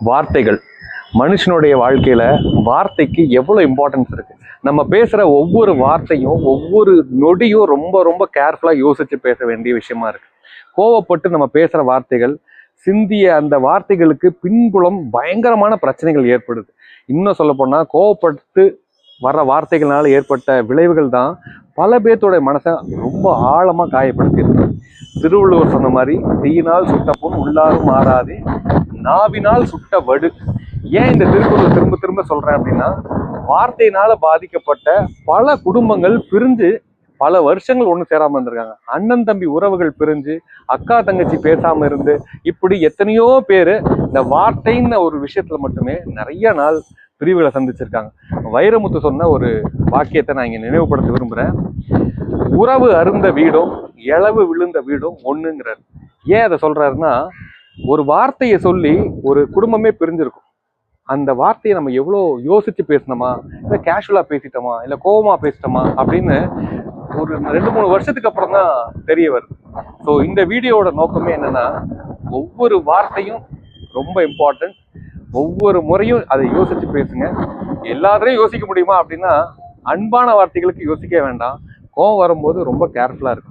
வார்த்தைகள் மனுஷனுடைய வாழ்க்கையில வார்த்தைக்கு எவ்வளவு இம்பார்ட்டன்ஸ் இருக்கு. நம்ம பேசுற ஒவ்வொரு வார்த்தையும் ஒவ்வொரு நொடியும் ரொம்ப ரொம்ப கேர்ஃபுல்லா யோசிச்சு பேச வேண்டிய விஷயமா இருக்கு. கோவப்பட்டு நம்ம பேசுற வார்த்தைகள் சிந்திய அந்த வார்த்தைகளுக்கு பின்புலம் பயங்கரமான பிரச்சனைகள் ஏற்படுது. இன்னும் சொல்ல போனா கோவப்பட்டு வர்ற வார்த்தைகளால ஏற்பட்ட விளைவுகள் தான் பல பேர்த்தோட மனசை ரொம்ப ஆழமா காயப்படுத்தியிருக்கு. திருவள்ளுவர் சொன்ன மாதிரி தீயினால் சுட்ட புண் உள்ளாரும் மாறாது, நாவினால் சுட்ட வடு. ஏன் இந்த திருக்குறளை திரும்ப திரும்ப சொல்றேன் அப்படின்னா, வார்த்தையினால பாதிக்கப்பட்ட பல குடும்பங்கள் பிரிஞ்சு பல வருஷங்கள் ஒன்று சேராம இருந்திருக்காங்க. அண்ணன் தம்பி உறவுகள் பிரிஞ்சு, அக்கா தங்கச்சி பேசாம இருந்து, இப்படி எத்தனையோ பேரு இந்த வார்த்தைன்னு ஒரு விஷயத்துல மட்டுமே நிறைய நாள் பிரிவுகளை சந்திச்சிருக்காங்க. வைரமுத்து சொன்ன ஒரு வாக்கியத்தை நான் இங்க நினைவுபடுத்த விரும்புறேன். உறவு அருந்த வீடும் இளவு விழுந்த வீடும் ஒண்ணுங்கிறார். ஏன் அதை சொல்றாருன்னா, ஒரு வார்த்தையை சொல்லி ஒரு குடும்பமே பிரிஞ்சிருக்கும். அந்த வார்த்தையை நம்ம எவ்வளோ யோசிச்சு பேசினோமா, இல்லை கேஷுவலா பேசிட்டோமா, இல்லை கோபமா பேசிட்டோமா அப்படின்னு ஒரு 2-3 வருஷத்துக்கு அப்புறம் தான் தெரிய வருது. ஸோ இந்த வீடியோவோட நோக்கமே என்னன்னா, ஒவ்வொரு வார்த்தையும் ரொம்ப இம்பார்ட்டன்ட். ஒவ்வொரு முறையும் அதை யோசிச்சு பேசுங்க. எல்லாத்தையும் யோசிக்க முடியுமா அப்படின்னா, அன்பான வார்த்தைகளுக்கு யோசிக்க வேண்டாம். கோபம் வரும்போது ரொம்ப கேர்ஃபுல்லா இருக்கும்.